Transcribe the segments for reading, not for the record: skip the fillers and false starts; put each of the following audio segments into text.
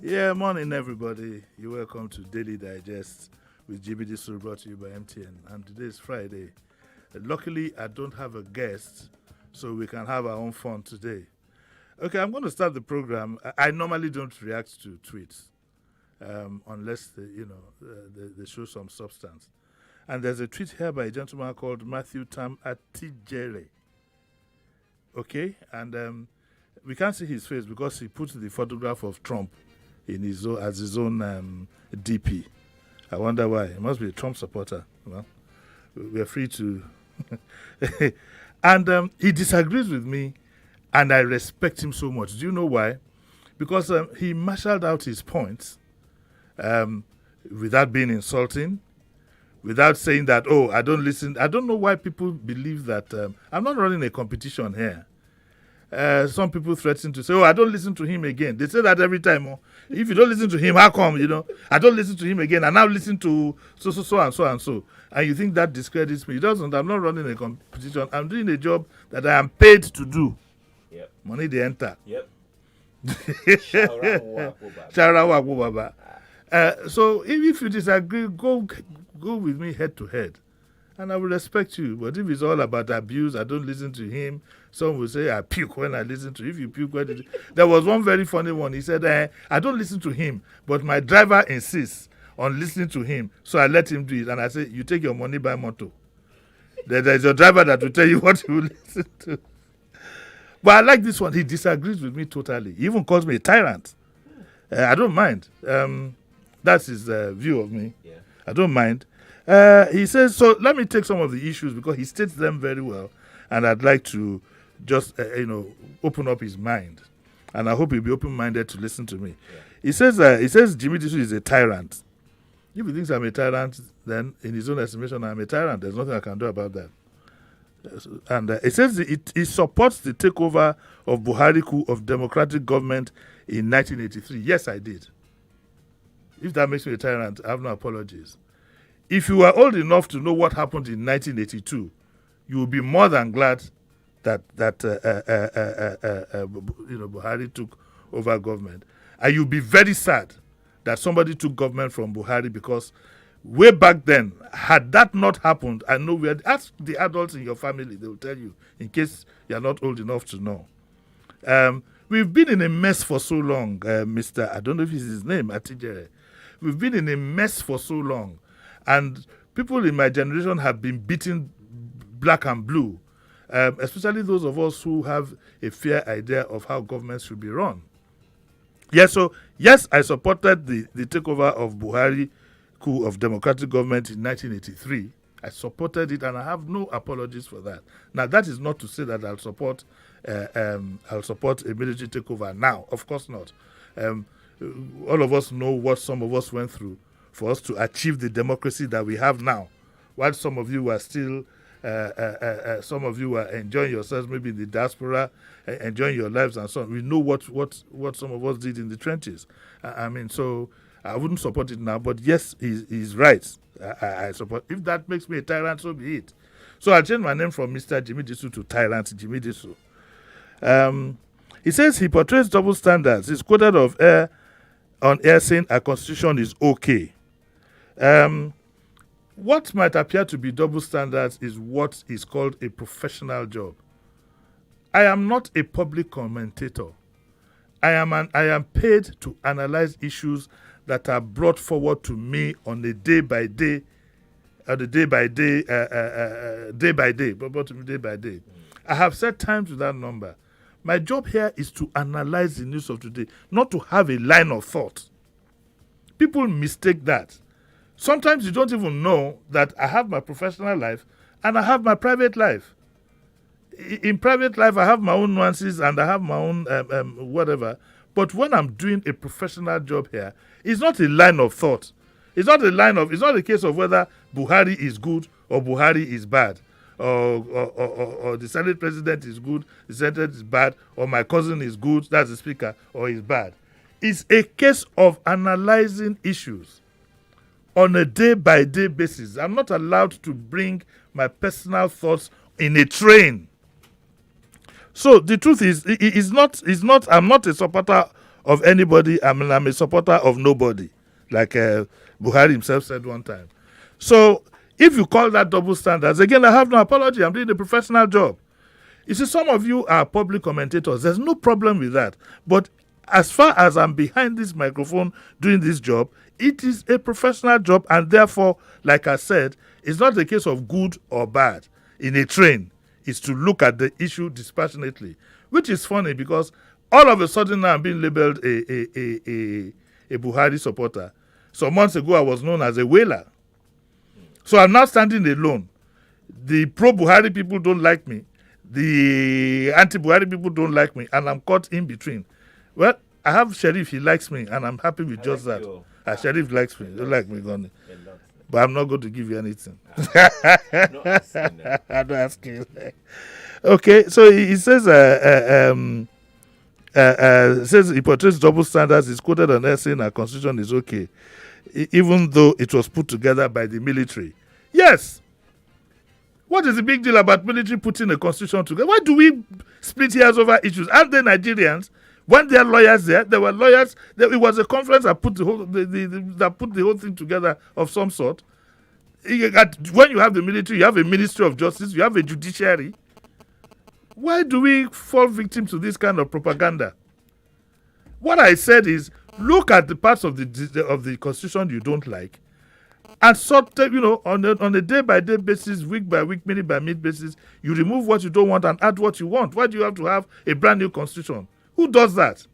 Yeah, morning everybody. You're welcome to Daily Digest with Jimi Disu, brought to you by MTN. And today is Friday. Luckily, I don't have a guest, so we can have our own fun today. Okay, I'm going to start the program. I normally don't react to tweets unless they show some substance. And there's a tweet here by a gentleman called Matthew Tam Atijere. Okay, and we can't see his face because he put the photograph of Trump in his own, as his own DP. I wonder why. He must be a Trump supporter. Well, we're free to. And he disagrees with me, and I respect him so much. Do you know why? Because he marshaled out his points without being insulting, without saying that, oh, I don't listen. I don't know why people believe that. I'm not running a competition here. Some people threaten to say, oh, I don't listen to him again. They say that every time. Oh, if you don't listen to him, how come, I don't listen to him again. I now listen to so and so and so. And you think that discredits me. It doesn't. I'm not running a competition. I'm doing a job that I am paid to do. Yep. Money they enter. Yep. So if you disagree, go with me head to head. And I will respect you. But if it's all about abuse, I don't listen to him. Some will say I puke when I listen to him. If you puke, there was one very funny one. He said, I don't listen to him, but my driver insists on listening to him, so I let him do it. And I say, you take your money by motto. There's your driver that will tell you what you will listen to. But I like this one. He disagrees with me totally. He even calls me a tyrant. I don't mind. That's his view of me. Yeah. I don't mind. He says, so let me take some of the issues because he states them very well. And I'd like to just, open up his mind. And I hope he'll be open-minded to listen to me. Yeah. He says Jimi Disu is a tyrant. If he thinks I'm a tyrant, then in his own estimation, I'm a tyrant. There's nothing I can do about that. And it says it supports the takeover of Buhari coup of democratic government in 1983. Yes, I did. If that makes me a tyrant, I have no apologies. If you are old enough to know what happened in 1982, you will be more than glad that Buhari took over government. And you'll be very sad that somebody took government from Buhari because way back then, had that not happened, I know ask the adults in your family, they will tell you, in case you're not old enough to know. We've been in a mess for so long, Mr. I don't know if it's his name, Atijere. We've been in a mess for so long. And people in my generation have been beaten black and blue, especially those of us who have a fair idea of how governments should be run. Yes, I supported the takeover of Buhari coup of democratic government in 1983. I supported it, and I have no apologies for that. Now, that is not to say that I'll support a military takeover now. Of course not. All of us know what some of us went through for us to achieve the democracy that we have now. While some of you are still, some of you are enjoying yourselves, maybe in the diaspora, enjoying your lives and so on. We know what some of us did in the trenches. So I wouldn't support it now. But yes, he's right. I support. If that makes me a tyrant, so be it. So I'll change my name from Mr. Jimi Disu to Tyrant Jimi Disu. He says he portrays double standards. He's quoted on air saying a constitution is okay. What might appear to be double standards is what is called a professional job. I am not a public commentator. I am paid to analyze issues that are brought forward to me on a day by day. I have set time to that number. My job here is to analyze the news of today, not to have a line of thought. People mistake that. Sometimes you don't even know that I have my professional life and I have my private life. In private life, I have my own nuances and I have my own whatever. But when I'm doing a professional job here, it's not a line of thought. It's not a case of whether Buhari is good or Buhari is bad. Or the Senate president is good, the Senate is bad, or my cousin is good, that's the speaker, or is bad. It's a case of analyzing issues on a day-by-day basis. I'm not allowed to bring my personal thoughts in a train. So the truth is, I'm not a supporter of anybody. I'm a supporter of nobody, like Buhari himself said one time. So if you call that double standards, again, I have no apology. I'm doing a professional job. You see, some of you are public commentators. There's no problem with that. But as far as I'm behind this microphone doing this job, it is a professional job. And therefore, like I said, it's not a case of good or bad in a train. It's to look at the issue dispassionately, which is funny because all of a sudden now I'm being labeled a Buhari supporter. Some months ago, I was known as a whaler. So I'm now standing alone. The pro-Buhari people don't like me. The anti-Buhari people don't like me. And I'm caught in between. Well, I have Sheriff. He likes me. And I'm happy with just that. Sheriff likes me. Don't like me, Goni. But I'm not going to give you anything. I'm not asking. Okay, so he says, says he portrays double standards. He's quoted on air saying our constitution is okay, even though it was put together by the military. Yes. What is the big deal about military putting a constitution together? Why do we split hairs over issues? Aren't they Nigerians? When there are lawyers there were lawyers. It was a conference that put the whole thing together of some sort. When you have the military, you have a Ministry of Justice, you have a judiciary. Why do we fall victim to this kind of propaganda? What I said is, look at the parts of the constitution you don't like, and sort of, on a day-by-day basis, week-by-week, minute-by-minute basis, you remove what you don't want and add what you want. Why do you have to have a brand new constitution? Who does that?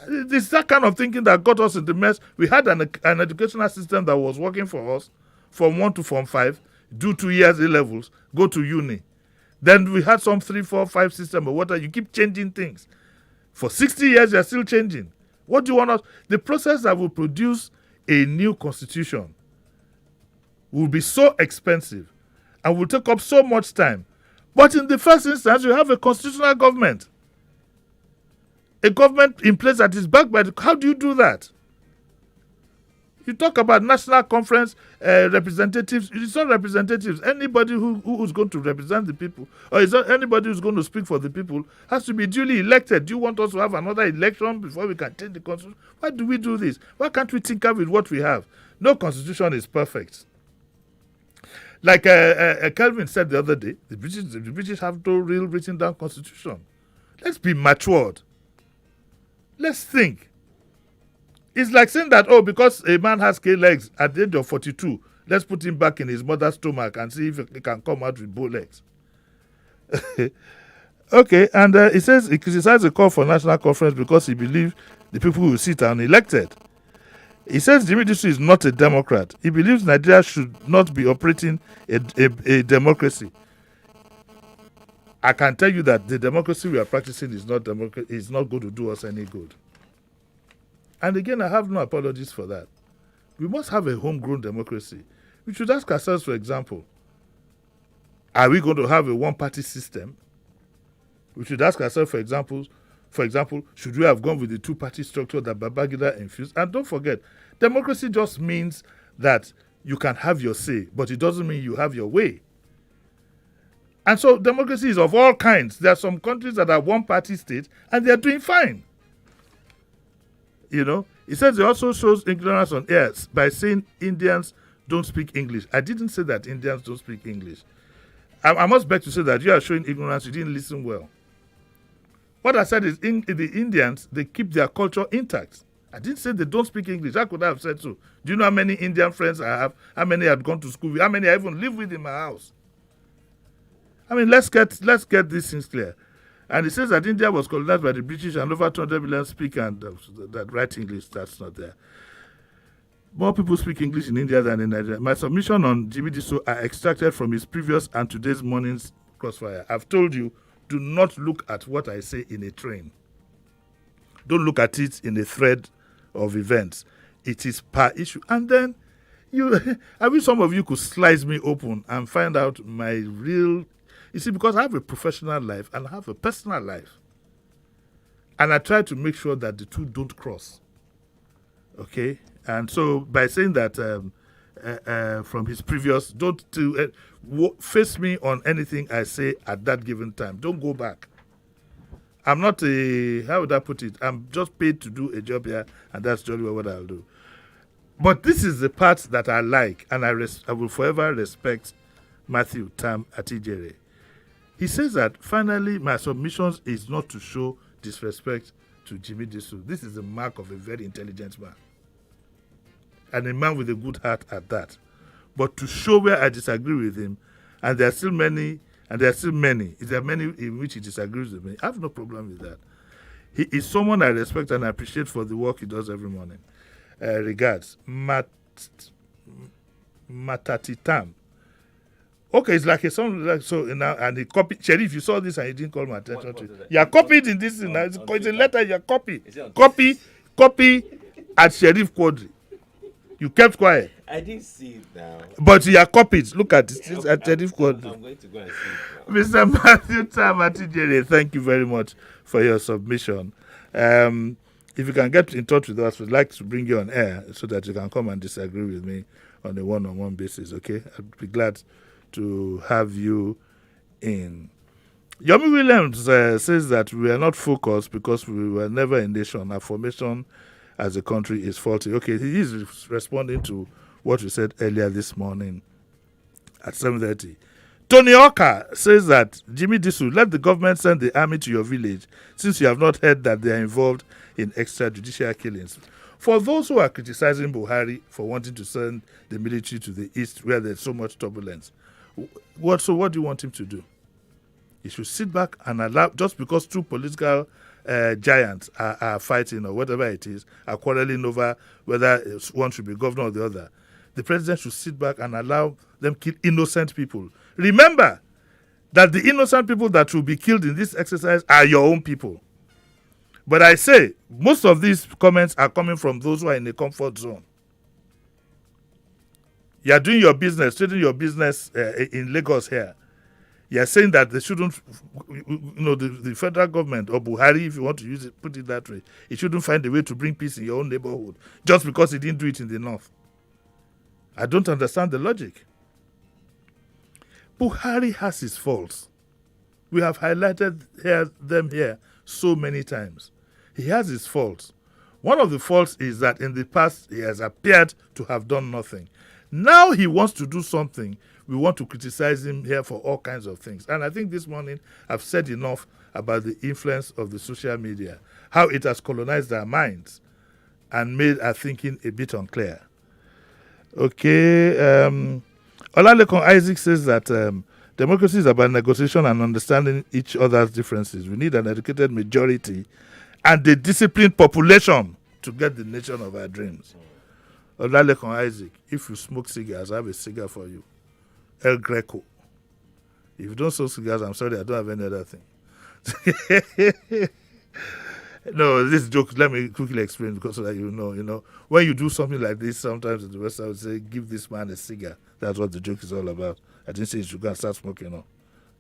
It's that kind of thinking that got us in the mess. We had an educational system that was working for us from 1 to Form 5, do 2 years A-levels, go to uni. Then we had some 3, 4, 5 system or whatever. You keep changing things. For 60 years, you're still changing. What do you want us? The process that will produce a new constitution will be so expensive and will take up so much time. But in the first instance, you have a constitutional government. A government in place that is backed by how do you do that? You talk about national conference representatives. It's not representatives. Anybody who's going to represent the people, or is there anybody who's going to speak for the people, has to be duly elected. Do you want us to have another election before we can change the constitution? Why do we do this? Why can't we tinker with what we have? No constitution is perfect. Like Kelvin said the other day, the British have no real written down constitution. Let's be matured. Let's think. It's like saying that, because a man has K legs at the age of 42, let's put him back in his mother's stomach and see if he can come out with bow legs. Okay, and he says he criticized the call for national conference because he believes the people who sit are unelected. He says Jimi Disu is not a Democrat. He believes Nigeria should not be operating a democracy. I can tell you that the democracy we are practicing is not going to do us any good. And again, I have no apologies for that. We must have a homegrown democracy. We should ask ourselves, for example, are we going to have a one-party system? We should ask ourselves, for example, should we have gone with the two-party structure that Babangida infused? And don't forget, democracy just means that you can have your say, but it doesn't mean you have your way. And so democracy is of all kinds. There are some countries that are one-party states, and they're doing fine. He says he also shows ignorance on air by saying Indians don't speak English. I didn't say that Indians don't speak English. I must beg to say that you are showing ignorance. You didn't listen well. What I said is the Indians, they keep their culture intact. I didn't say they don't speak English. I could have said so. Do you know how many Indian friends I have? How many I've gone to school with? How many I even live with in my house? I mean, let's get these things clear. And it says that India was colonized by the British and over 200 million speak and that write English. That's not there. More people speak English in India than in Nigeria. My submission on Jimi Disu are extracted from his previous and today's morning's crossfire. I've told you, do not look at what I say in a train. Don't look at it in a thread of events. It is per issue. And then, I wish some of you could slice me open and find out my real... You see, because I have a professional life and I have a personal life. And I try to make sure that the two don't cross. Okay? And so by saying that from his previous, don't face me on anything I say at that given time. Don't go back. I'm not a, how would I put it? I'm just paid to do a job here, and that's jolly well what I'll do. But this is the part that I like, and I will forever respect Matthew Tam Atijere. He says that finally my submissions is not to show disrespect to Jimi Disu. This is the mark of a very intelligent man, and a man with a good heart at that. But to show where I disagree with him, and there are still many, there are many in which he disagrees with me, I have no problem with that. He is someone I respect and appreciate for the work he does every morning. Regards. Matatitam. Okay, it's like a song like so now, and he copied. Sheriff, you saw this and you didn't call my attention to it. You are copied in this. It's a letter. You are copied. Copy at Sheriff Quadri. You kept quiet. I didn't see it now. But you are copied. Look at this. It's at Sheriff Quadri. I'm going to go and see it now. Mr. Matthew Tam Atijere, thank you very much for your submission. If you can get in touch with us, we'd like to bring you on air so that you can come and disagree with me on a one-on-one basis, okay? I'd be glad to have you in. Yomi Williams says that we are not focused because we were never a nation. Our formation as a country is faulty. Okay, he is responding to what we said earlier this morning at 7:30. Tony Oka says that, Jimi Disu, let the government send the army to your village since you have not heard that they are involved in extrajudicial killings. For those who are criticizing Buhari for wanting to send the military to the east where there's so much turbulence, what do you want him to do? He should sit back and allow, just because two political giants are fighting or whatever it is, are quarreling over whether one should be governor or the other, the president should sit back and allow them kill innocent people. Remember that the innocent people that will be killed in this exercise are your own people. But I say, most of these comments are coming from those who are in a comfort zone. You are doing your business, trading your business in Lagos here. You are saying that they shouldn't, the federal government or Buhari, if you want to use it, put it that way, it shouldn't find a way to bring peace in your own neighborhood just because he didn't do it in the north. I don't understand the logic. Buhari has his faults. We have highlighted them here so many times. He has his faults. One of the faults is that in the past he has appeared to have done nothing. Now he wants to do something. We want to criticize him here for all kinds of things. And I think this morning I've said enough about the influence of the social media, how it has colonized our minds and made our thinking a bit unclear. Okay. Olalekon Isaac says that democracy is about negotiation and understanding each other's differences. We need an educated majority and a disciplined population to get the nation of our dreams. Olalekon Isaac, if you smoke cigars, I have a cigar for you. El Greco. If you don't smoke cigars, I'm sorry, I don't have any other thing. No, this joke, let me quickly explain because so that you know, when you do something like this, sometimes in the West, I would say, give this man a cigar. That's what the joke is all about. I didn't say you should go and start smoking, no.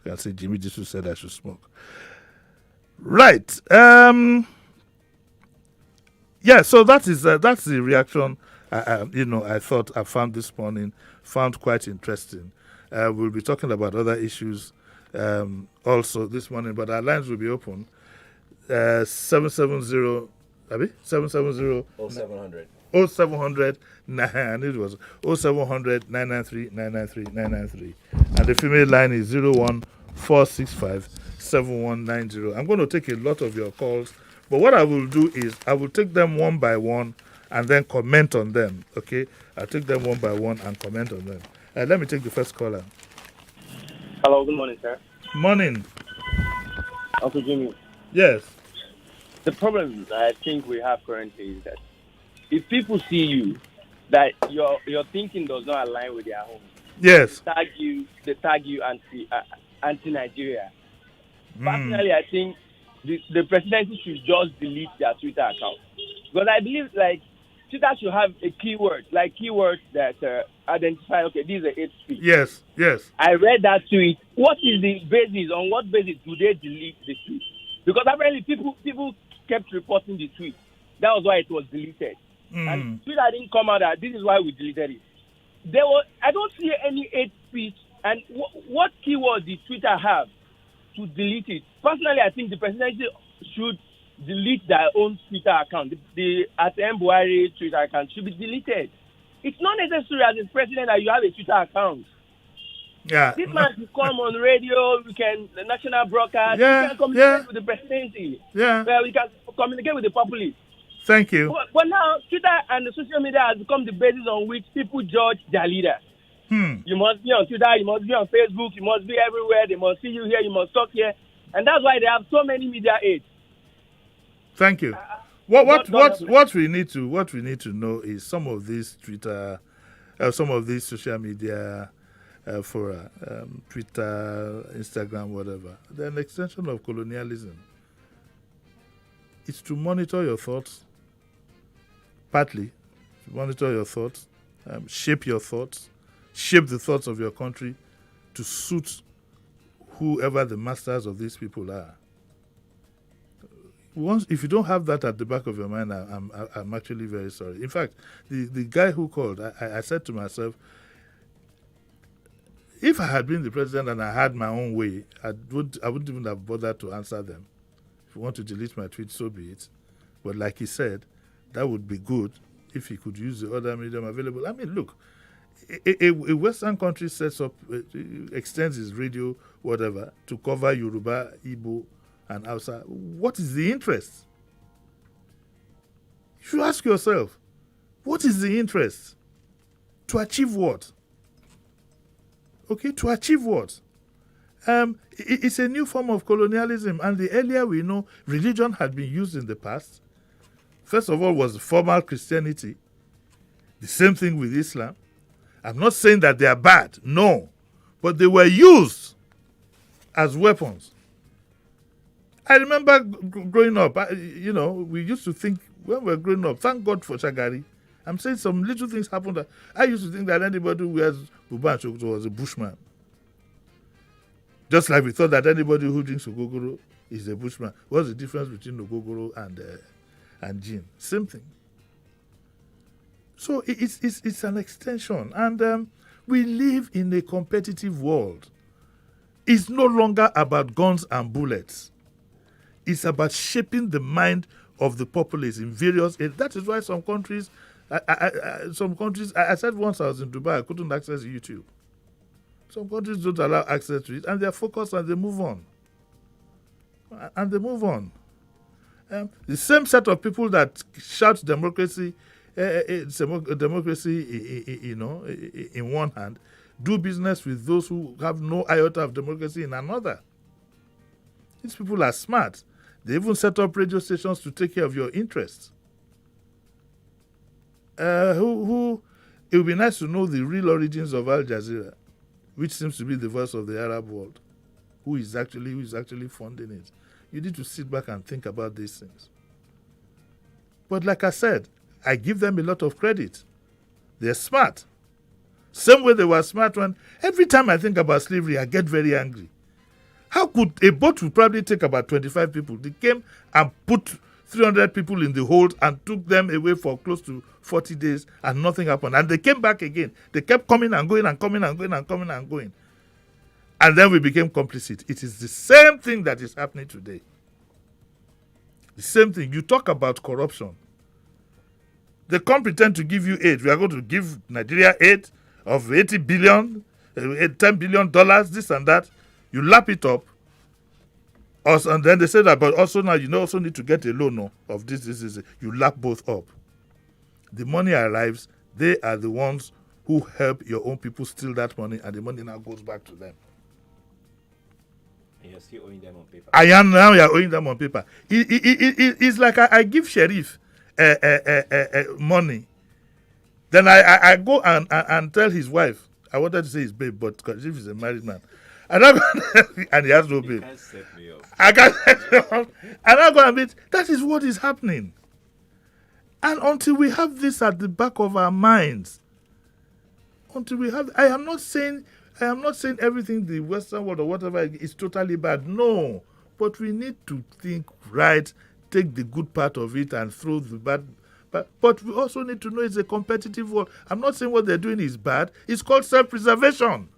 You can say Jimi Disu said I should smoke. Right. Yeah, so that's the reaction I thought I found this morning, found quite interesting. We'll be talking about other issues also this morning, but our lines will be open. 770 0700 and it was 0700 993 993 993, and the female line is 01465 7190. I'm going to take a lot of your calls, but what I will do is I will take them one by one and then comment on them. Okay, I'll take them one by one and comment on them. Let me take the first caller. Hello, good morning, sir. Morning. Uncle Jimmy. Yes. The problem I think we have currently is that if people see you, that your thinking does not align with their own. Yes. They tag you anti-Nigeria. Personally, I think the presidency should just delete their Twitter account, because I believe Twitter should have a keyword, keywords that identify. Okay, this is a hate speech. Yes. Yes. I read that tweet. What is the basis? On what basis do they delete the tweet? Because apparently people kept reporting the tweet. That was why it was deleted. And Twitter didn't come out that this is why we deleted it. I don't see any hate speech. And what keyword did Twitter have to delete it? Personally, I think the presidency should delete their own Twitter account. The at Buhari Twitter account should be deleted. It's not necessary as a president that you have a Twitter account. Yeah. This man can come on radio, we can the national broadcast, Yeah, we can communicate yeah. with the presidency. Yeah. Well, we can communicate with the populace. Thank you. But now Twitter and the social media has become the basis on which people judge their leaders. You must be on Twitter, you must be on Facebook, you must be everywhere, they must see you here, you must talk here. And that's why they have so many media aids. Thank you. What we need to know is some of these Twitter, some of these social media fora, Twitter, Instagram, whatever. They're an extension of colonialism. It's to monitor your thoughts, partly, to monitor your thoughts, shape your thoughts, shape the thoughts of your country to suit whoever the masters of these people are. If you don't have that at the back of your mind, I'm actually very sorry. In fact, the guy who called, I said to myself, if I had been the president and I had my own way, I wouldn't even have bothered to answer them. If you want to delete my tweet, so be it. But like he said, that would be good if he could use the other medium available. I mean, look, a Western country sets up, extends its radio, whatever, to cover Yoruba, Igbo, and Hausa. What is the interest? You should ask yourself, what is the interest? To achieve what? Okay, to achieve what? It's a new form of colonialism, and the earlier we know, religion had been used in the past. First of all was formal Christianity. The same thing with Islam. I'm not saying that they are bad, no. But they were used as weapons. I remember growing up, we used to think, when we were growing up, thank God for Shagari. I'm saying some little things happened. I used to think that anybody who wears Buba and Shokoto was a bushman. Just like we thought that anybody who drinks Ogogoro is a bushman. What's the difference between Ogogoro and gin? Same thing. So it's an extension. And we live in a competitive world. It's no longer about guns and bullets. It's about shaping the mind of the populace in various areas. That is why some countries, I said once I was in Dubai, I couldn't access YouTube. Some countries don't allow access to it, and they're focused and they move on. The same set of people that shout democracy, democracy, in one hand, do business with those who have no iota of democracy in another. These people are smart. They even set up radio stations to take care of your interests. It would be nice to know the real origins of Al Jazeera, which seems to be the voice of the Arab world. Who is actually funding it? You need to sit back and think about these things. But like I said, I give them a lot of credit. They're smart. Same way they were smart when every time I think about slavery, I get very angry. How could a boat would probably take about 25 people? They came and put 300 people in the hold and took them away for close to 40 days and nothing happened. And they came back again. They kept coming and going and coming and going and coming and going. And then we became complicit. It is the same thing that is happening today. The same thing. You talk about corruption. They come pretend to give you aid. We are going to give Nigeria aid of 80 billion, $10 billion, this and that. You lap it up. Also, and then they say that, but also now you also need to get a loan of this. You lap both up. The money arrives. They are the ones who help your own people steal that money, and the money now goes back to them. And you're still owing them on paper. I am now. You're owing them on paper. It's like I give Sheriff money. Then I go and tell his wife. I wanted to say his babe, but because if he's a married man. And he has no babe. You can't set me up. I can't set him up. And I go and admit, that is what is happening. And until we have this at the back of our minds, I am not saying everything the Western world or whatever is totally bad. No. But we need to think right, take the good part of it and throw the bad. But we also need to know it's a competitive world. I'm not saying what they're doing is bad. It's called self-preservation.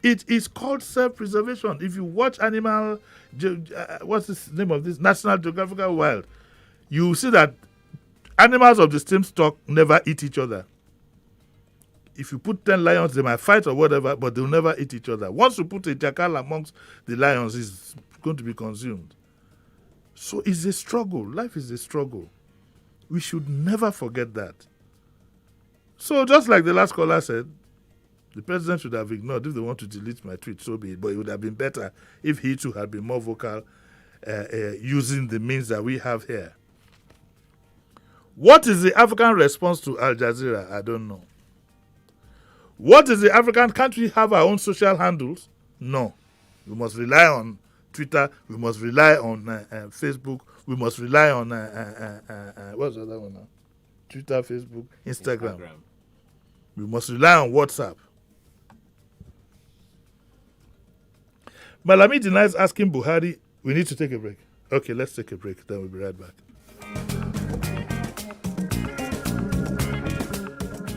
It is called self-preservation. If you watch what's the name of this? National Geographical Wild, you will see that animals of the same stock never eat each other. If you put 10 lions, they might fight or whatever, but they'll never eat each other. Once you put a jackal amongst the lions, it's going to be consumed. So it's a struggle. Life is a struggle. We should never forget that. So just like the last caller said, the president should have ignored. If they want to delete my tweet, so be it. But it would have been better if he too had been more vocal using the means that we have here. What is the African response to Al Jazeera? I don't know. What is the African? Can't we have our own social handles? No. We must rely on Twitter. We must rely on Facebook. We must rely on what's the other one now? Twitter, Facebook, Instagram. We must rely on WhatsApp. Malami denies asking Buhari. We need to take a break. Okay, let's take a break. Then we'll be right back.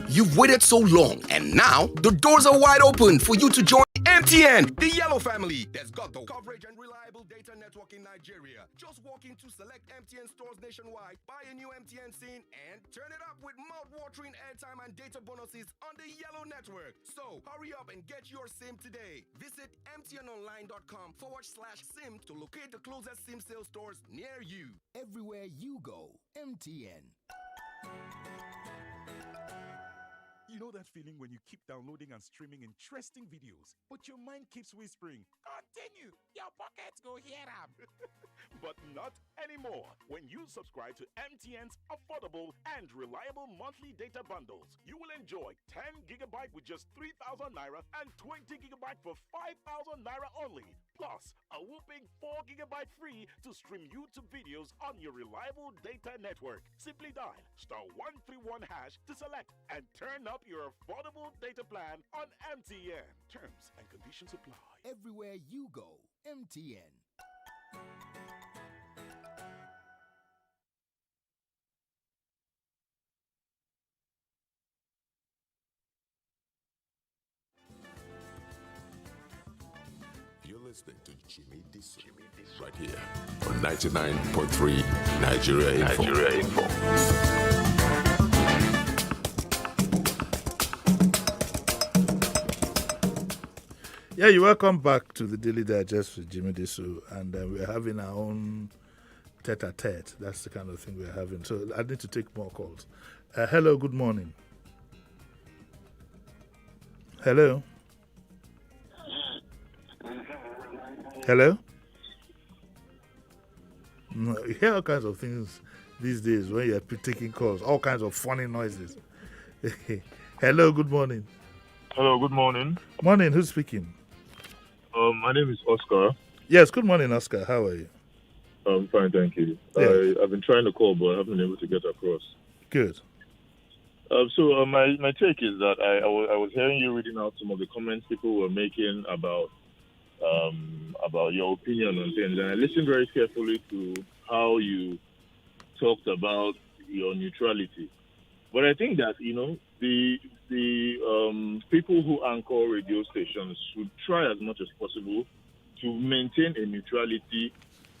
You've waited so long, and now the doors are wide open for you to join MTN, the yellow family that's got the coverage and reliable data network in Nigeria. Just walk into select MTN stores nationwide, buy a new MTN SIM, and turn it up with mouth-watering airtime and data bonuses on the yellow network. So hurry up and get your SIM today. Visit mtnonline.com/SIM to locate the closest SIM sales stores near you. Everywhere you go, MTN. You know that feeling when you keep downloading and streaming interesting videos, but your mind keeps whispering, continue, your pockets go here up. But not anymore. When you subscribe to MTN's affordable and reliable monthly data bundles, you will enjoy 10 gigabyte with just 3,000 naira and 20 gigabyte for 5,000 naira only. Plus, a whopping 4 gigabyte free to stream YouTube videos on your reliable data network. Simply dial *131# to select and turn up your affordable data plan on MTN. Terms and conditions apply. Everywhere you go, MTN. You're listening to Jimi Disu right here on 99.3 Nigeria Info. Yeah, you're welcome back to the Daily Digest with Jimi Disu, and we're having our own tete-a-tete. That's the kind of thing we're having. So I need to take more calls. Hello, good morning. Hello? Hello? No, you hear all kinds of things these days when you're taking calls, all kinds of funny noises. Hello, good morning. Hello, good morning. Morning, who's speaking? My name is Oscar. Yes, good morning, Oscar. How are you? I'm fine, thank you. Yes. I've been trying to call, but I haven't been able to get across. Good. So my take is that I was hearing you reading out some of the comments people were making about your opinion on things, and I listened very carefully to how you talked about your neutrality. But I think that the people who anchor radio stations should try as much as possible to maintain a neutrality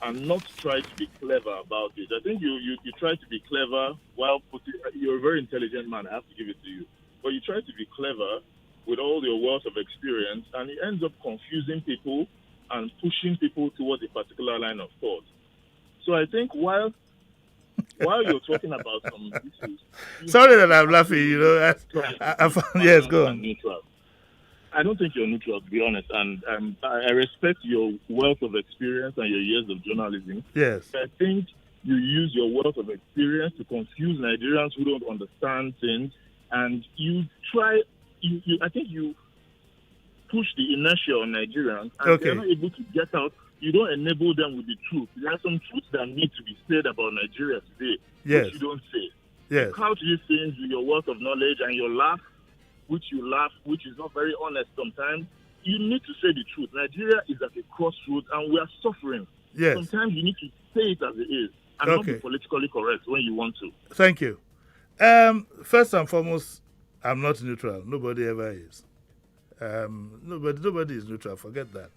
and not try to be clever about it. I think you try to be clever while you're a very intelligent man, I have to give it to you. But you try to be clever with all your wealth of experience, and it ends up confusing people and pushing people towards a particular line of thought. So I think while you're talking about some issues... Sorry that I'm laughing, yes, go on. Neutral. I don't think you're neutral, to be honest, and I respect your wealth of experience and your years of journalism. Yes. I think you use your wealth of experience to confuse Nigerians who don't understand things, and I think you push the inertia on Nigerians, and they're not able to get out. You don't enable them with the truth. There are some truths that need to be said about Nigeria today, which you don't say. Yes. You couch these things with your wealth of knowledge and your laugh, which is not very honest sometimes. You need to say the truth. Nigeria is at a crossroads, and we are suffering. Yes. Sometimes you need to say it as it is, and not be politically correct when you want to. Thank you. First and foremost, I'm not neutral. Nobody ever is. Nobody is neutral. Forget that.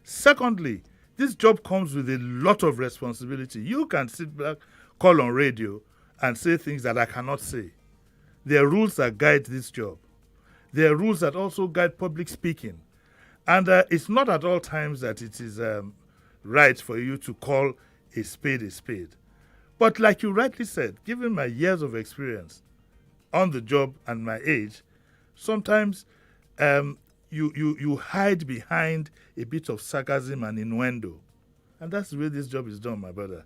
Secondly, this job comes with a lot of responsibility. You can sit back, call on radio, and say things that I cannot say. There are rules that guide this job. There are rules that also guide public speaking. And it's not at all times that it is right for you to call a spade a spade. But like you rightly said, given my years of experience on the job and my age, sometimes you hide behind a bit of sarcasm and innuendo. And that's the way this job is done, my brother.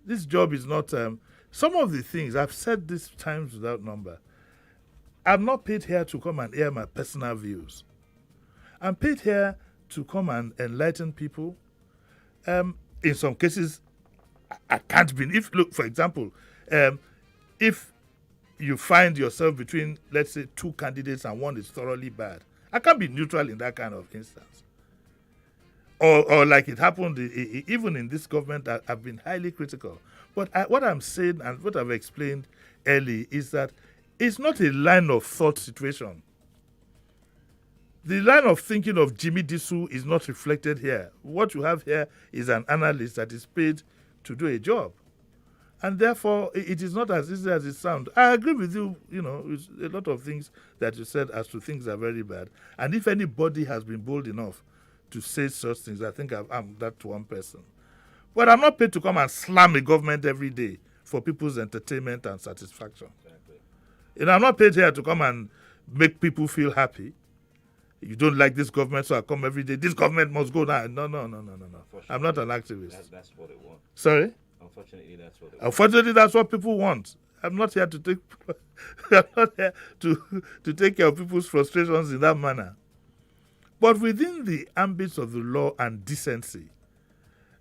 This job is not... some of the things, I've said this times without number, I'm not paid here to come and air my personal views. I'm paid here to come and enlighten people. In some cases, I can't be... Look, for example, if you find yourself between, let's say, two candidates and one is thoroughly bad, I can't be neutral in that kind of instance. Or like it happened even in this government, I've been highly critical. But what I'm saying and what I've explained early is that it's not a line of thought situation. The line of thinking of Jimi Disu is not reflected here. What you have here is an analyst that is paid to do a job. And therefore, it is not as easy as it sounds. I agree with you, with a lot of things that you said as to things are very bad. And if anybody has been bold enough to say such things, I think I'm that one person. But I'm not paid to come and slam the government every day for people's entertainment and satisfaction. Exactly. I'm not paid here to come and make people feel happy. You don't like this government, so I come every day. This government must go now. No. I'm not an activist. That's what it wants. Sorry? Unfortunately, that's what it wants. Unfortunately, that's what people want. I'm not here to take I'm not here to take care of people's frustrations in that manner. But within the ambits of the law and decency,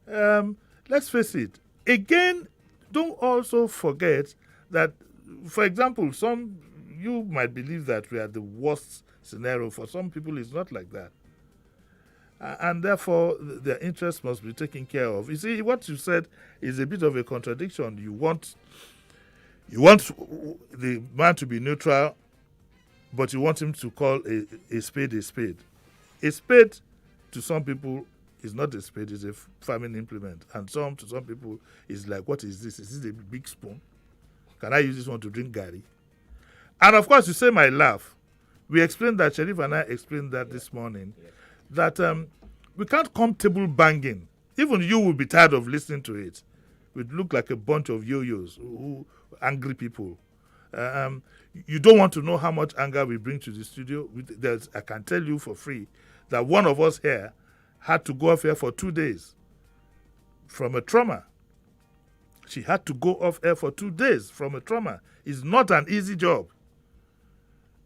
let's face it. Again, don't also forget that, for example, you might believe that we are the worst scenario. For some people, it's not like that. And therefore, their interests must be taken care of. You see, what you said is a bit of a contradiction. You want the man to be neutral, but you want him to call a spade a spade. A spade, to some people, is not a spade, it's a farming implement. And to some people, is like, what is this? Is this a big spoon? Can I use this one to drink gari? And of course, you say my laugh. We explained that, Sharif and I explained that this morning, that we can't come table banging. Even you will be tired of listening to it. We look like a bunch of yo-yos, angry people. You don't want to know how much anger we bring to the studio. I can tell you for free that one of us here had to go off air for 2 days from a trauma. She had to go off air for 2 days from a trauma. It's not an easy job.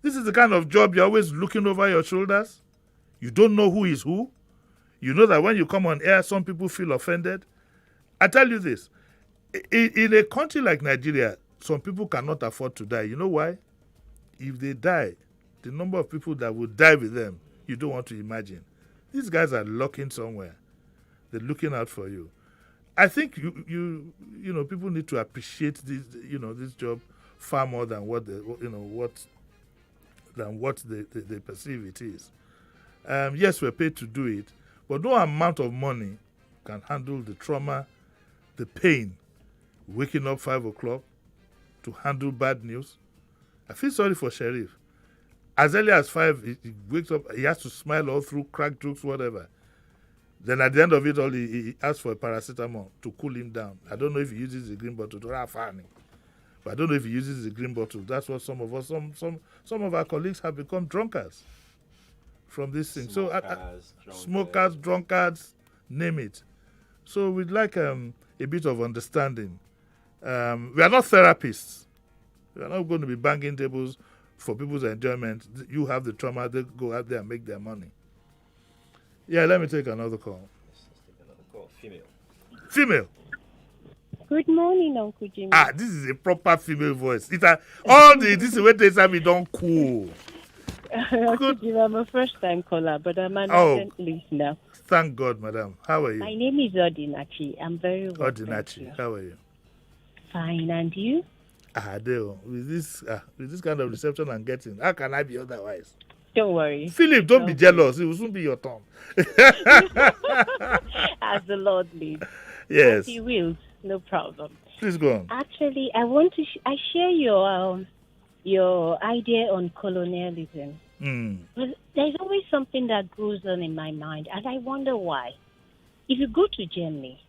This is the kind of job you're always looking over your shoulders. You don't know who is who. You know that when you come on air, some people feel offended. I tell you this. In a country like Nigeria, some people cannot afford to die. You know why? If they die, the number of people that will die with them, you don't want to imagine. These guys are lurking somewhere. They're looking out for you. I think people need to appreciate this job far more than what they perceive it is. Yes, we're paid to do it, but no amount of money can handle the trauma, the pain, waking up 5 o'clock to handle bad news. I feel sorry for Sheriff. As early as 5, he wakes up, he has to smile all through, crack jokes, whatever. Then at the end of it all, he asks for a paracetamol to cool him down. I don't know if he uses the green bottle to rafani. But I don't know if he uses the green bottle. That's what some of us, some of our colleagues have become drunkards from this thing. Smokers, drunkards, name it. So we'd like a bit of understanding. We are not therapists. We are not going to be banging tables for people's enjoyment. You have the trauma, they go out there and make their money. Yeah, let me take another call. Let's take another call. Female. Good morning, Uncle Jimmy. This is a proper female voice. This is where they say we don't cool. Uncle Jimmy, I'm a first-time caller, but I'm an ardent listener. Thank God, madam. How are you? My name is Odinachi. I'm very well. Odinachi, how are you? Fine, and you? With this kind of reception I'm getting, how can I be otherwise? Don't worry. Philip, don't be jealous. It will soon be your turn. As the Lord leads. Yes. As He wills, no problem. Please go on. Actually, I want to. I share your idea on colonialism. But there's always something that goes on in my mind, and I wonder why. If you go to Germany,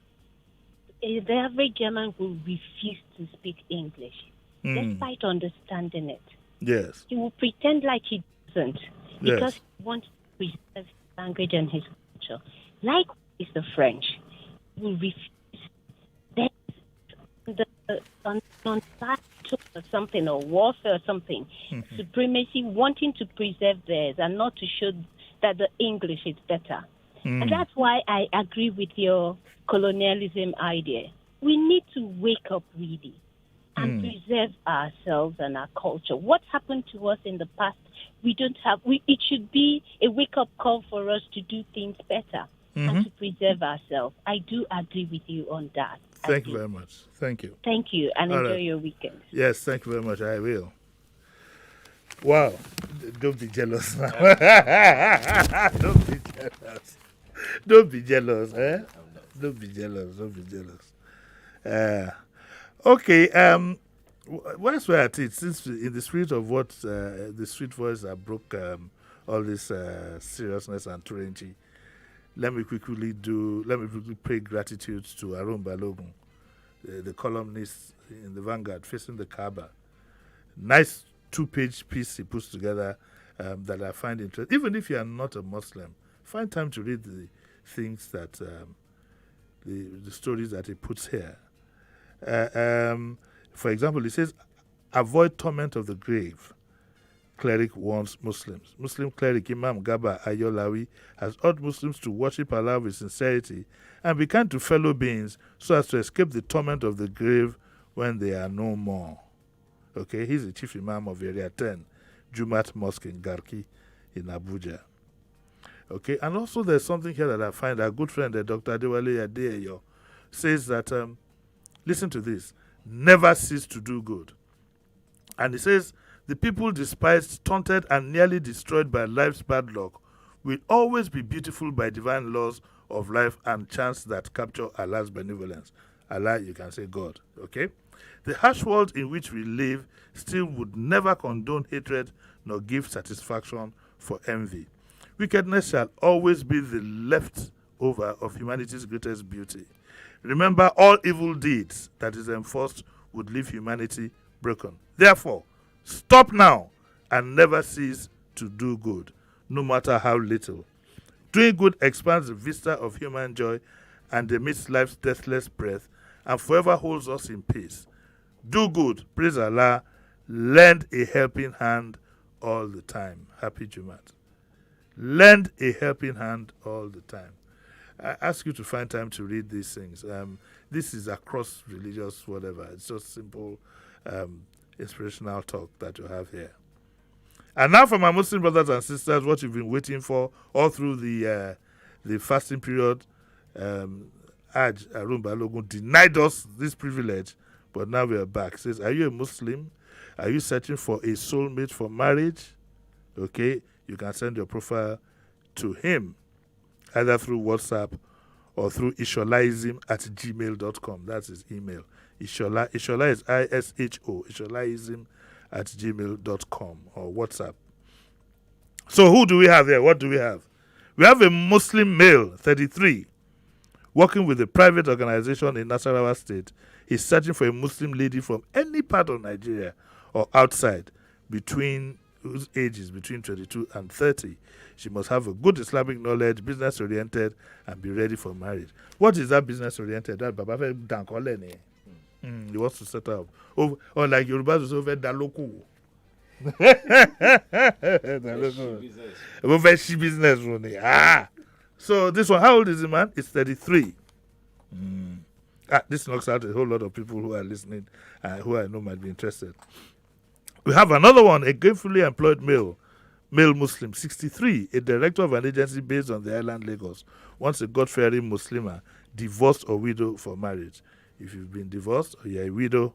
the average German will refuse to speak English, despite understanding it. Yes. He will pretend like he doesn't, because he wants to preserve his language and his culture. Likewise, the French will refuse. On battle or something, or warfare or something, supremacy, wanting to preserve theirs and not to show that the English is better. And that's why I agree with your colonialism idea. We need to wake up really and preserve ourselves and our culture. What happened to us in the past, we don't have. It should be a wake-up call for us to do things better and to preserve ourselves. I do agree with you on that. Thank you very much. Thank you. Thank you, and All enjoy right. your weekend. Yes, thank you very much. I will. Wow. Don't be jealous now. Don't be jealous. Don't be jealous, eh? Don't be jealous. Don't be jealous. Okay. Whilst we're at it, since in the spirit of what the street voice that broke all this seriousness and truancy, let me quickly pay gratitude to Arun Balogun, the columnist in the Vanguard, facing the Kaaba. Nice 2-page piece he puts together that I find interesting. Even if you are not a Muslim, find time to read the things that, the stories that he puts here. For example, he says, avoid torment of the grave. Cleric warns Muslims. Muslim cleric Imam Gaba Ayolawi has urged Muslims to worship Allah with sincerity and be kind to fellow beings so as to escape the torment of the grave when they are no more. Okay, he's the chief imam of Area 10, Jumat Mosque in Garki in Abuja. Okay, and also there's something here that I find our good friend, Dr. Adewale Adeyo, says that, listen to this, never cease to do good. And he says, the people despised, taunted, and nearly destroyed by life's bad luck will always be beautiful by divine laws of life and chance that capture Allah's benevolence. Allah, you can say God, okay? The harsh world in which we live still would never condone hatred nor give satisfaction for envy. Wickedness shall always be the leftover of humanity's greatest beauty. Remember, all evil deeds that is enforced would leave humanity broken. Therefore, stop now and never cease to do good, no matter how little. Doing good expands the vista of human joy and emits life's deathless breath and forever holds us in peace. Do good, praise Allah, lend a helping hand all the time. Happy Jumat. Lend a helping hand all the time. I ask you to find time to read these things. This is across religious whatever. It's just simple inspirational talk that you have here. And now for my Muslim brothers and sisters, what you've been waiting for all through the fasting period, Arun Balogun denied us this privilege, but now we are back. Says, are you a Muslim? Are you searching for a soulmate for marriage? Okay, you can send your profile to him, either through WhatsApp or through isholaism@gmail.com. That's his email. Ishola is ISHO, isholaism@gmail.com or WhatsApp. So who do we have here? What do we have? We have a Muslim male, 33, working with a private organization in Nasarawa State. He's searching for a Muslim lady from any part of Nigeria or outside whose age is between 22 and 30. She must have a good Islamic knowledge, business-oriented, and be ready for marriage. What is that business-oriented? He wants to set up. Or like Yoruba is over Daloku. Business. So this one, how old is the man? It's 33. This knocks out a whole lot of people who are listening, who I know might be interested. We have another one, a gainfully employed male Muslim, 63, a director of an agency based on the island Lagos, wants a God-fearing Muslimah, divorced or widow for marriage. If you've been divorced or you're a widow,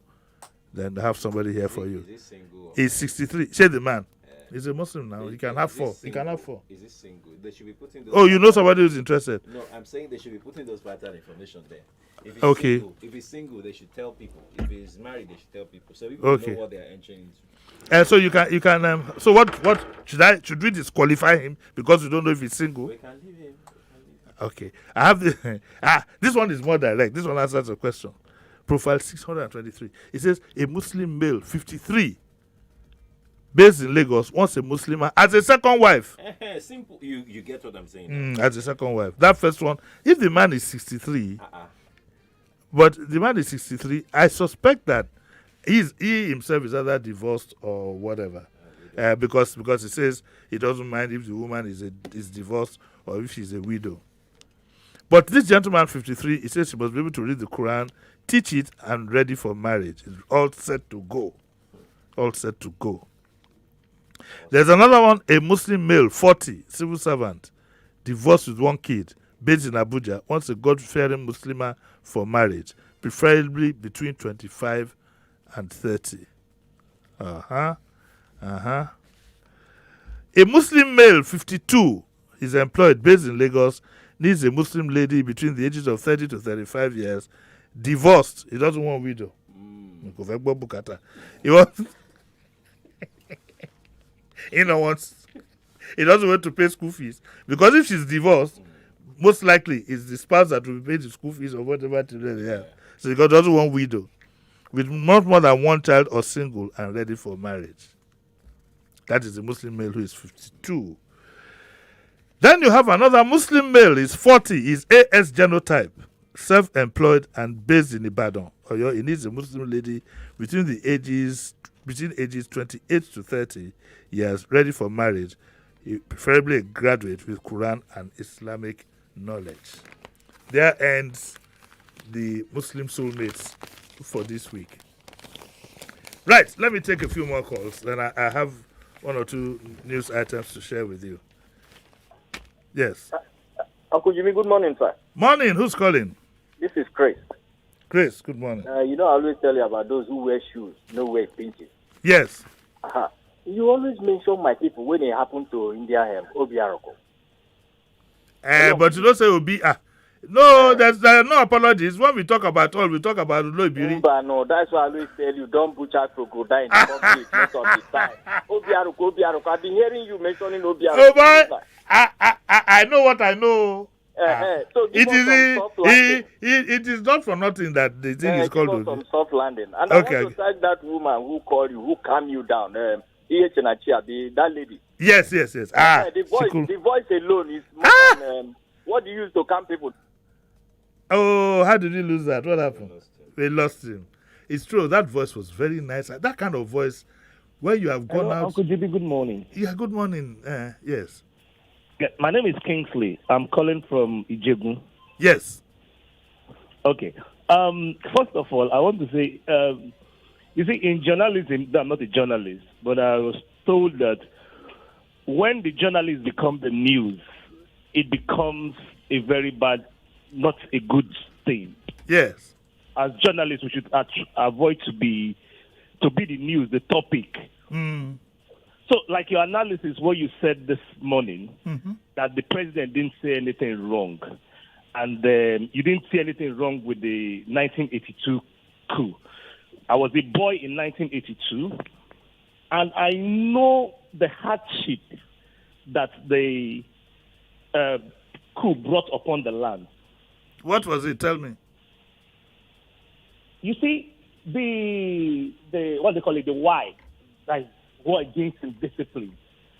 then I have somebody here for you. Is he single? He's 63. Say the man. He's a Muslim now. Is- He can is have it 4. He can have single? 4. Is it single? They should be putting those. Oh, you know somebody who's interested. No, I'm saying they should be putting those vital information there. If he's Okay. single, if he's single, they should tell people. If he's married, they should tell people. So people Okay. know what they are entering into. And so you can. So what should we disqualify him because we don't know if he's single? We can leave him. Okay, I have the this one is more direct. This one answers the question. Profile 623. It says a Muslim male 53 based in Lagos wants a Muslim as a second wife. Simple. You get what I'm saying? As a second wife. That first one, if the man is 63, but the man is 63, I suspect that he himself is either divorced or whatever. Because it says he doesn't mind if the woman is divorced or if she's a widow. But this gentleman, 53, he says he must be able to read the Quran, teach it, and ready for marriage. It's all set to go. All set to go. There's another one, a Muslim male, 40, civil servant, divorced with 1 kid, based in Abuja, wants a God-fearing Muslimah for marriage, preferably between 25 and 30. A Muslim male, 52, is employed, based in Lagos, needs a Muslim lady between the ages of 30 to 35 years, divorced. He doesn't want widow. He wants... he doesn't want to pay school fees. Because if she's divorced, most likely it's the spouse that will pay the school fees or whatever. So he doesn't want widow. With not more than 1 child or single and ready for marriage. That is a Muslim male who is 52. Then you have another Muslim male, he's 40, he's AS genotype, self-employed and based in Ibadan. He needs a Muslim lady between ages 28 to 30 years, ready for marriage, preferably a graduate with Quran and Islamic knowledge. There ends the Muslim soulmates for this week. Right, let me take a few more calls. Then I have 1 or 2 news items to share with you. Yes. Uncle Jimmy, good morning, sir. Morning. Who's calling? This is Chris. Chris, good morning. I always tell you about those who wear shoes, no wear pinches. Yes. You always mention my people when it happened to India, Obiaroko. But you don't say Obi. No, there are no apologies. When we talk about we talk about Olobiri. No, that's why I always tell you, don't butcher crocodile in public most of the time. Obiaroko. I've been hearing you mentioning Obiaroko. Oh, boy. I know what I know. So it is not for nothing that the thing is called some soft landing. And I want to thank that woman who called you, who calmed you down. That lady. Yes. The voice alone is more than what do you use to calm people. Oh, how did you lose that? What happened? We lost him. It's true. That voice was very nice. That kind of voice, where you have gone out. Uncle JB, good morning. Yeah, good morning. Yes. Yeah, my name is Kingsley. I'm calling from Ijebu. Yes. Okay. First of all, I want to say, you see, in journalism, I'm not a journalist, but I was told that when the journalists become the news, it becomes a very bad, not a good thing. Yes. As journalists, we should avoid to be the news, the topic. Mm. So, like your analysis, what you said this morning, that the president didn't say anything wrong, and you didn't see anything wrong with the 1982 coup. I was a boy in 1982, and I know the hardship that the coup brought upon the land. What was it? Tell me. You see, the what they call it, the why, like war against indiscipline,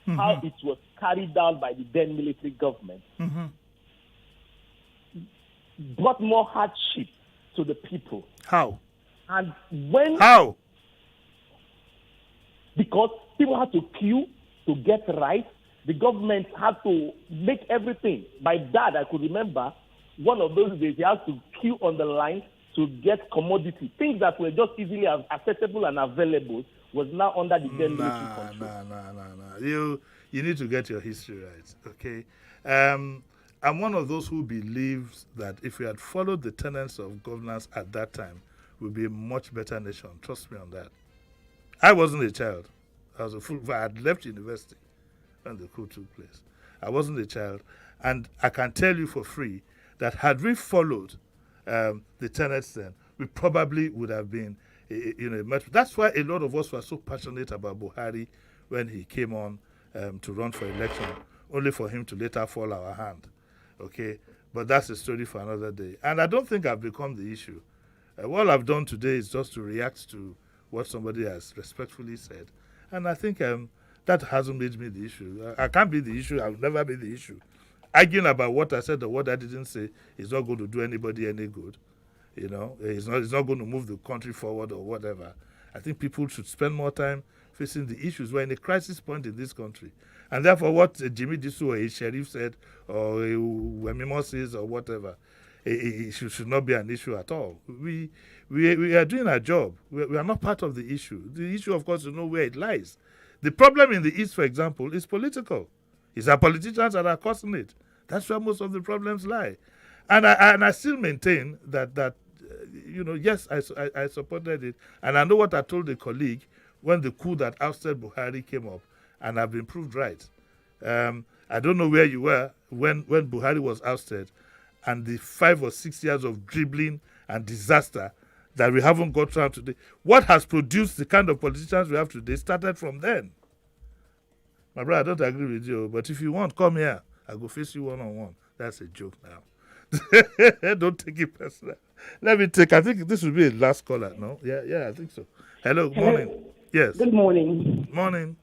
how it was carried out by the then military government, brought more hardship to the people. How? And when how? Because people had to queue to get rights. The government had to make everything. My dad, I could remember, one of those days he had to queue on the line to get commodity. Things that were just easily accessible and available was now under the then military control. No. You need to get your history right, okay? I'm one of those who believes that if we had followed the tenets of governance at that time, we'd be a much better nation. Trust me on that. I wasn't a child. I had left university when the coup took place. I wasn't a child. And I can tell you for free that had we followed the tenets then, we probably would have been, much. That's why a lot of us were so passionate about Buhari when he came on to run for election, only for him to later fall our hand. Okay? But that's a story for another day. And I don't think I've become the issue. All I've done today is just to react to what somebody has respectfully said. And I think that hasn't made me the issue. I can't be the issue. I'll never be the issue. Arguing about what I said or what I didn't say is not going to do anybody any good. It's not going to move the country forward or whatever. I think people should spend more time facing the issues. We're in a crisis point in this country. And therefore, what Jimi Disu or a sheriff said, or Wemimo says, or whatever, it should not be an issue at all. We are doing our job. We are not part of the issue. The issue, of course, is know where it lies. The problem in the East, for example, is political. It's our politicians that are causing it. That's where most of the problems lie. And I still maintain that yes, I supported it. And I know what I told a colleague when the coup that ousted Buhari came up, and I've been proved right. I don't know where you were when Buhari was ousted, and the 5 or 6 years of dribbling and disaster that we haven't got around today. What has produced the kind of politicians we have today started from then. My brother, I don't agree with you, but if you want, come here. I'll go face you one-on-one. That's a joke now. Don't take it personal. I think this will be the last caller, no? Yeah, I think so. Hello, good morning. Yes. Good morning. Morning.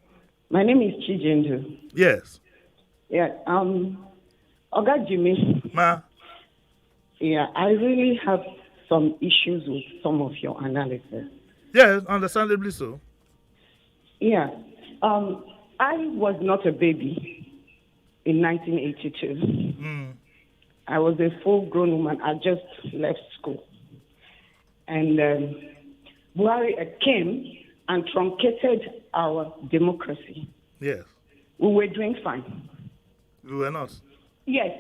My name is Chijendu. Yes. Yeah, Oga Jimmy. Ma. Yeah, I really have some issues with some of your analysis. Yes, understandably so. Yeah. I was not a baby in 1982. I was a full-grown woman. I just left school. And Buhari came and truncated our democracy. Yes. We were doing fine. We were not. Yes,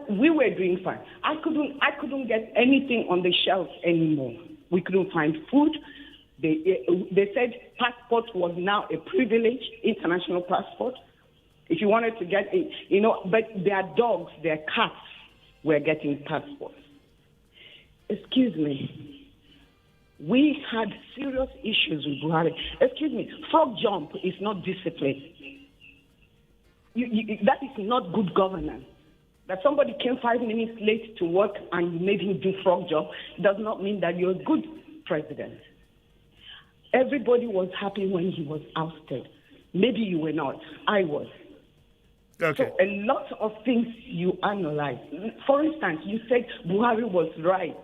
we were doing fine. I couldn't get anything on the shelves anymore. We couldn't find food. They said passport was now a privilege, international passport. If you wanted to get it, but their dogs, their cats were getting passports. Excuse me. We had serious issues with Buhari. Excuse me, frog jump is not discipline. That is not good governance. That somebody came 5 minutes late to work and you made him do frog jump does not mean that you're a good president. Everybody was happy when he was ousted. Maybe you were not. I was. Okay. So a lot of things you analyze. For instance, you said Buhari was right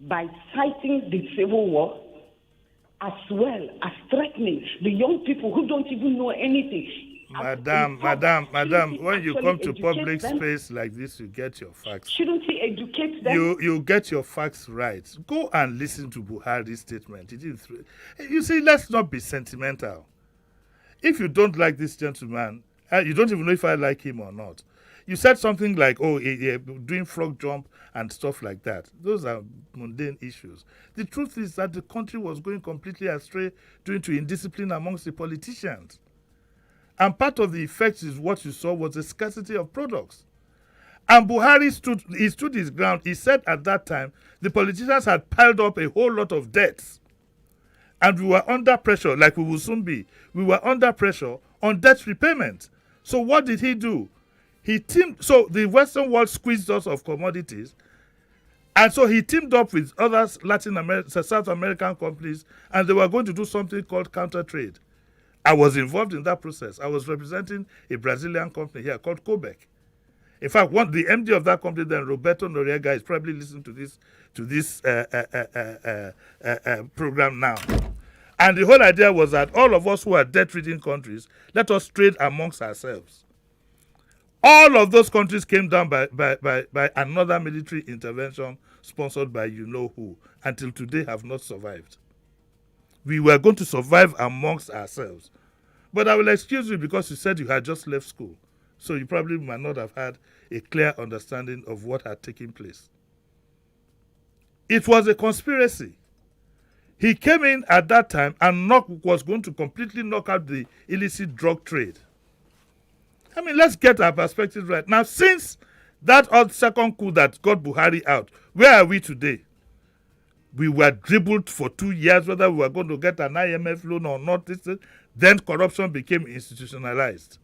by citing the Civil War as well as threatening the young people who don't even know anything. Madam, when you come to public space like this, you get your facts. Shouldn't he educate them? You get your facts right. Go and listen to Buhari's statement. You see, let's not be sentimental. If you don't like this gentleman, you don't even know if I like him or not. You said something like, doing frog jump and stuff like that. Those are mundane issues. The truth is that the country was going completely astray due to indiscipline amongst the politicians. And part of the effect is what you saw was the scarcity of products. And Buhari stood his ground. He said at that time, the politicians had piled up a whole lot of debts. And we were under pressure, like we will soon be. We were under pressure on debt repayment. So what did he do? So the Western world squeezed us of commodities. And so he teamed up with other South American companies, and they were going to do something called counter trade. I was involved in that process. I was representing a Brazilian company here called Quebec. In fact, the MD of that company, then Roberto Noriega, is probably listening to this program now. And the whole idea was that all of us who are debt-ridden countries, let us trade amongst ourselves. All of those countries came down by another military intervention sponsored by you-know-who, until today have not survived. We were going to survive amongst ourselves. But I will excuse you because you said you had just left school. So you probably might not have had a clear understanding of what had taken place. It was a conspiracy. He came in at that time and was going to completely knock out the illicit drug trade. I mean, let's get our perspective right. Now, since that odd second coup that got Buhari out, where are we today? We were dribbled for 2 years whether we were going to get an IMF loan or not. Then corruption became institutionalized.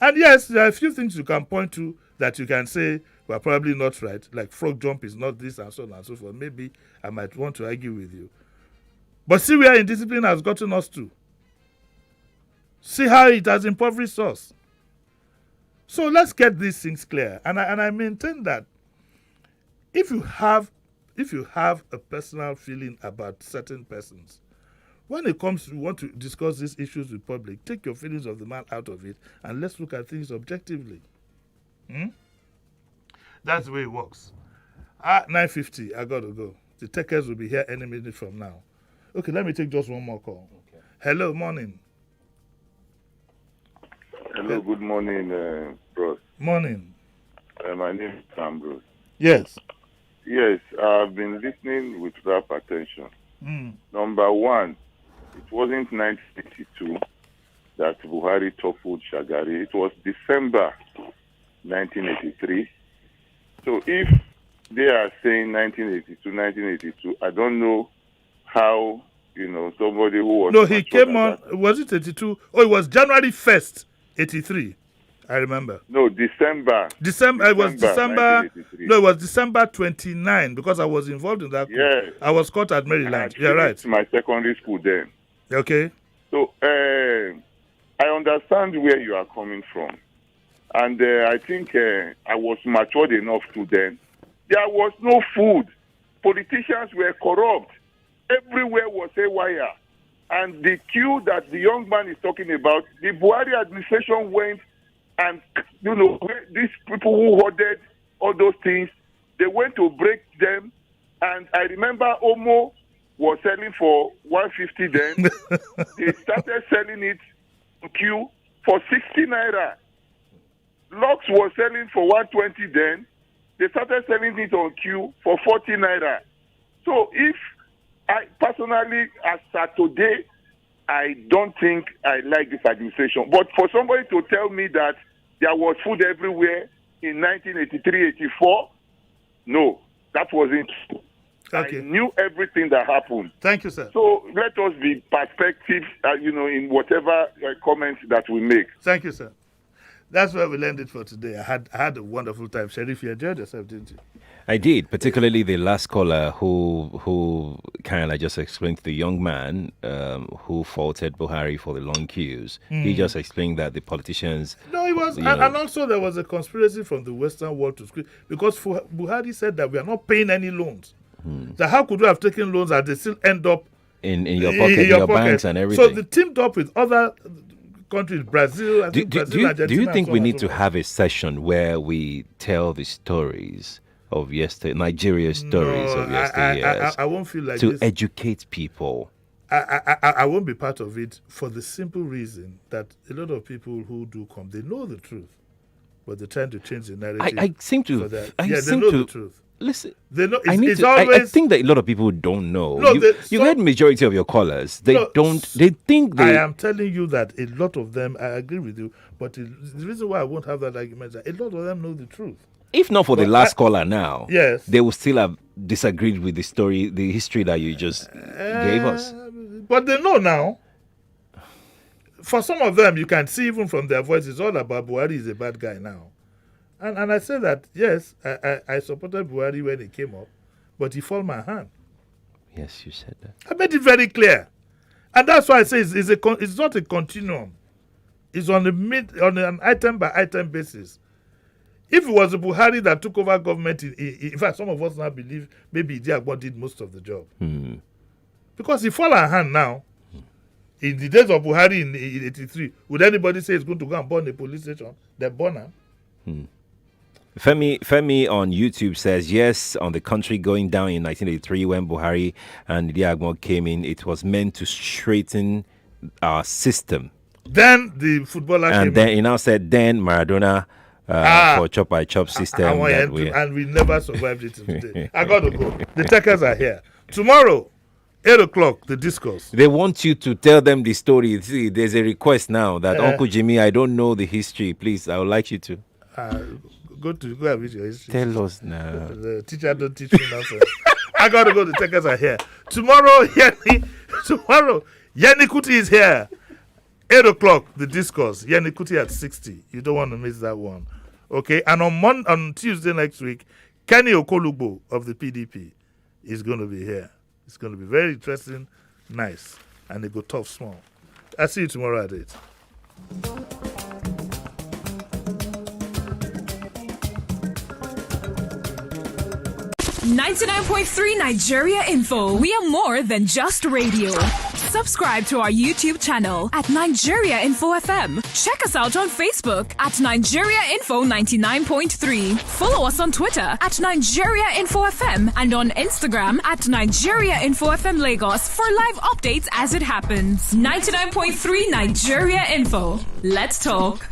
And yes, there are a few things you can point to that you can say were probably not right, like frog jump is not this and so on and so forth. Maybe I might want to argue with you. But see where indiscipline has gotten us to. See how it has impoverished us. So let's get these things clear. And I maintain that if you have a personal feeling about certain persons, when it comes to want to discuss these issues with public, take your feelings of the man out of it and let's look at things objectively. That's the way it works. At 9:50, I got to go. The takers will be here any minute from now. Okay, let me take just one more call. Okay. Hello, morning. Hello, good morning, bros. Morning. My name is Sam Bruce. Yes. Yes, I've been listening with rapt attention. Number one, it wasn't 1982 that Buhari toppled Shagari. It was December 1983. So if they are saying 1982, I don't know how, somebody who was... No, he came on, was it 82? Oh, it was January 1st, 83. I remember. No, December. It was December. No, it was December 29 because I was involved in that. Yes. I was caught at Maryland. You're right. It's my secondary school then. Okay. So I understand where you are coming from. And I think I was matured enough to then. There was no food. Politicians were corrupt. Everywhere was haywire. And the queue that the young man is talking about, the Buhari administration went and, these people who hoarded all those things, they went to break them. And I remember Omo was selling for 150 then. They started selling it to queue for 60 naira. Lux was selling for 120 then. They started selling it on queue for 40 naira. So if I personally, as at today, I don't think I like this administration. But for somebody to tell me that there was food everywhere in 1983, 84, no, that wasn't true. Okay. I knew everything that happened. Thank you, sir. So let us be perspective, in whatever comments that we make. Thank you, sir. That's where we'll end it for today. I had a wonderful time. Sheriff, you enjoyed yourself, didn't you? I did, particularly the last caller who kind of just explained to the young man who faulted Buhari for the long queues. He just explained that the politicians... No, it was... And also there was a conspiracy from the Western world to squeeze... Because Buhari said that we are not paying any loans. So how could we have taken loans and they still end up... In your pocket, in your banks and everything. So they teamed up with other... countries, Brazil, Argentina. Do you think we need to have a session where we tell the stories of Nigeria's stories of yesteryears? I won't feel like to this. Educate people. I won't be part of it for the simple reason that a lot of people who do come, they know the truth, but they're trying to change the narrative. I seem to. They know the truth. Listen, they know, I think that a lot of people don't know. No, you heard majority of your callers. They don't. They think they. I am telling you that a lot of them. I agree with you, but the reason why I won't have that argument is that a lot of them know the truth. If not for the last caller now, yes, they will still have disagreed with the story, the history that you just gave us. But they know now. For some of them, you can see even from their voice, it's all about Buhari is a bad guy now. And I say that, yes, I supported Buhari when he came up, but he fell my hand. Yes, you said that. I made it very clear. And that's why I say it's not a continuum. It's on an item-by-item basis. If it was a Buhari that took over government, in fact, some of us now believe maybe Idiagbo did most of the job. Because he fell our hand now. In the days of Buhari in 83, would anybody say he's going to go and burn a police station? They burn him. Femi on YouTube says, yes, on the country going down in 1983 when Buhari and Idiagbo came in, it was meant to straighten our system. Then the footballer came and then he now said, then Maradona for chop-by-chop system. And we never survived it today. I got to go. The takers are here. Tomorrow, 8 o'clock, the discourse. They want you to tell them the story. See, there's a request now that Uncle Jimmy, I don't know the history. Please, I would like you to. Go and read your history. Tell us now. The teacher don't teach me nonsense. I got to go. The takers are here. Tomorrow, Yenny Kuti is here. 8 o'clock, the discourse. Yenny Kuti at 60. You don't want to miss that one. Okay? And on Tuesday next week, Kenny Okolugbo of the PDP is going to be here. It's going to be very interesting, nice, and they go tough small. I'll see you tomorrow at 8. 99.3 Nigeria Info. We are more than just radio. Subscribe to our YouTube channel at Nigeria Info FM. Check us out on Facebook at Nigeria Info 99.3. Follow us on Twitter at Nigeria Info FM and on Instagram at Nigeria Info FM Lagos for live updates as it happens. 99.3 Nigeria Info. Let's talk.